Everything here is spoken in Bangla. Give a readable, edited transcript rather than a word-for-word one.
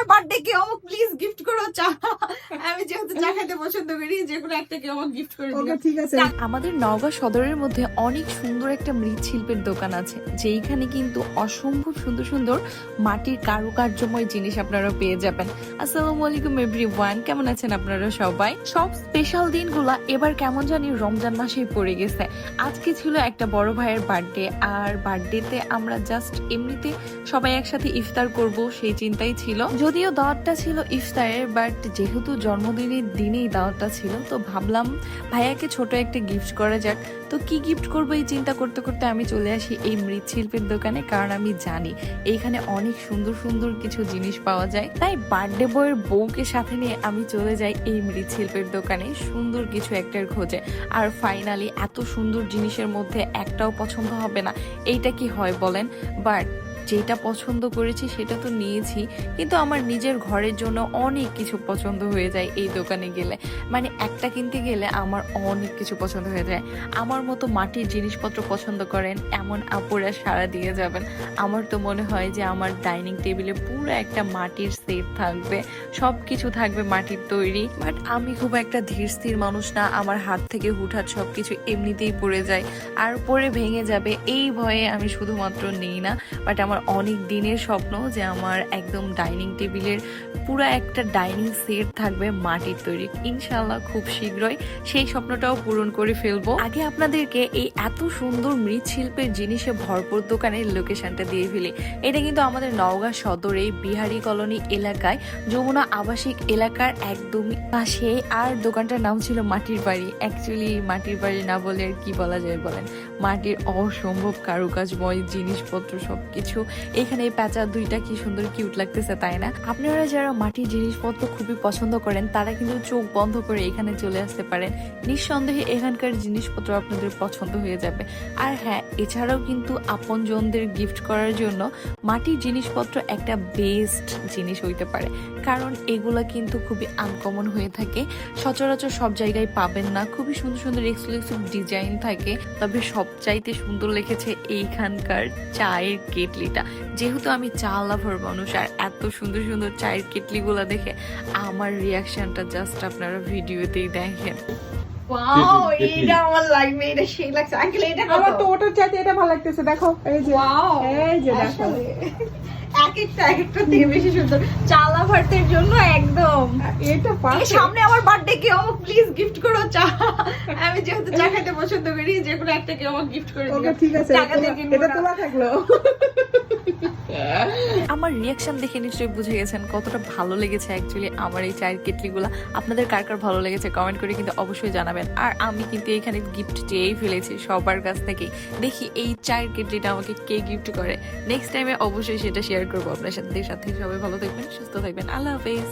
বার্থডে কে আমাকে প্লিজ গিফট করো চা। আমি যেহেতু চা খেতে পছন্দ করি, যে কোনো একটা কে আমাকে গিফট করে দিও। ঠিক আছে। আমাদের নওগাঁ সদরের মধ্যে অনেক সুন্দর একটা মৃৎশিল্পের দোকান আছে, যেইখানে কিন্তু অসম্ভব সুন্দর সুন্দর মাটির কারুকার্যময় জিনিস আপনারা পেয়ে যাবেন। আসসালামু আলাইকুম এভরিওয়ান, কেমন আছেন আপনারা সবাই? সব স্পেশাল দিনগুলা এবার কেমন জানি রমজান মাসেই পড়ে গেছে। আজকে ছিল একটা বড় ভাইয়ের বার্থডে, আর বার্থডেতে আমরা জাস্ট এমনিতে সবাই একসাথে ইফতার করব সেই চিন্তাই ছিল। যদিও দাওয়াতটা ছিল ইফতারের, বাট যেহেতু জন্মদিনের দিনেই দাওয়াতটা ছিল, তো ভাবলাম ভাইয়াকে ছোট একটা গিফট করা যাক। তো কি গিফট করবো এই চিন্তা করতে করতে আমি চলে আসি এই মৃৎশিল্পের দোকানে, কারণ আমি জানি এইখানে অনেক সুন্দর সুন্দর কিছু জিনিস পাওয়া যায়। তাই বার্থডে বয়ের বউকে সাথে নিয়ে আমি চলে যাই এই মৃৎশিল্পের দোকানে সুন্দর কিছু একটার খোঁজে। আর ফাইনালি এত সুন্দর জিনিসের মধ্যে একটাও পছন্দ হবে না, এইটা কি হয় বলেন? বাট যেটা পছন্দ করেছি সেটা তো নিয়েছি, কিন্তু আমার নিজের ঘরের জন্য অনেক কিছু পছন্দ হয়ে যায় এই দোকানে গেলে। মানে একটা কিনতে গেলে আমার অনেক কিছু পছন্দ হয়ে যায়। আমার মতো মাটির জিনিসপত্র পছন্দ করেন এমন আপুরা সাড়া দিয়ে যাবেন। আমার তো মনে হয় যে আমার ডাইনিং টেবিলে পুরো একটা মাটির সেট থাকবে, সব কিছু থাকবে মাটির তৈরি। বাট আমি খুব একটা ধীর স্থির মানুষ না, আমার হাত থেকে হুটহাট সবকিছু এমনিতেই পড়ে যায় আর পরে ভেঙে যাবে, এই ভয়ে আমি শুধুমাত্র নেই না। বাট আমার অনেক দিনের স্বপ্ন যে আমার একদম ডাইনিং টেবিলের পুরো একটা ডাইনিং সেট থাকবে মাটির তৈরি। ইনশাল্লাহ খুব শীঘ্রই সেই স্বপ্নটাও পূরণ করে ফেলবো। আগে আপনাদেরকে এই এত সুন্দর মৃৎশিল্পের জিনিসে ভরপুর দোকানের লোকেশনটা দিয়ে ফেলি। এটা কিন্তু আমাদের নওগাঁ সদরে বিহারি কলোনি এলাকায় যমুনা আবাসিক এলাকার একদমই পাশে। আর দোকানটার নাম ছিল মাটির বাড়ি। অ্যাকচুয়ালি মাটির বাড়ি না বলে আর কি বলা যায় বলেন, মাটির অসম্ভব কারুকাজময় জিনিসপত্র সবকিছু এখানে। এই প্যাঁচা দুইটা কি সুন্দর কিউট লাগতেছে, তাই না? আপনারা যারা মাটির জিনিসপত্র খুবই পছন্দ করেন তারা কিন্তু চোখ বন্ধ করে এখানে চলে আসতে পারেন। নিঃসন্দেহে এখানকার জিনিসপত্র আপনাদের পছন্দ হয়ে যাবে। আর হ্যাঁ, এছাড়াও কিন্তু আপনজনদের গিফট করার জন্য মাটির জিনিসপত্র একটা বেস্ট জিনিস হইতে পারে, কারণ এগুলা কিন্তু খুবই আনকমন হয়ে থাকে, সচরাচর সব জায়গায় পাবেন না। খুবই সুন্দর সুন্দর এক্সক্লুসিভ ডিজাইন থাকে। তবে সবচাইতে সুন্দর লেগেছে এইখানকার চায়ের কেটলিটা। যেহেতু আমি চা লাভার মানুষ, আর এত সুন্দর সুন্দর চায়ের কেটলিগুলো দেখে আমার রিয়াকশনটা জাস্ট আপনারা ভিডিওতেই দেখেন। ওয়াও, এটা আমার লাগবে, এটা সেই লাগছে। আঙ্কেল এটা কত? আমার তো ওটার চাইতে এটা ভালো লাগতেছে, দেখো এই যে। ওয়াও, এই যে দেখো, এক একটা থেকে বেশি সুন্দর। চালা ভার্তের জন্য একদম। এটা এই পারফেক্ট। সামনে আমার বার্থডে কে আমাকে প্লিজ গিফট করো চা। আমি যেহেতু চা খেতে পছন্দ করি, যে কোনো একটা কে আমাকে গিফট করে দিও। ঠিক আছে, টাকা দিয়ে কিনবো এটা না। তোমার থাকলো। আমার রিয়াকশন দেখে নিশ্চয়ই বুঝে গেছেন কতটা ভালো লেগেছে অ্যাকচুয়ালি আমার এই চায়ের কেটলিগুলো। আপনাদের কার কার ভালো লেগেছে কমেন্ট করে কিন্তু অবশ্যই জানাবেন। আর আমি কিন্তু এখানে গিফট চেয়েই ফেলেছি সবার কাছ থেকেই। দেখি এই চায়ের কেটলিটা আমাকে কে গিফট করে। নেক্সট টাইমে অবশ্যই সেটা শেয়ার করবো আপনার সাথে। সবাই ভালো থাকবেন, সুস্থ থাকবেন। আল্লাহ হাফেজ।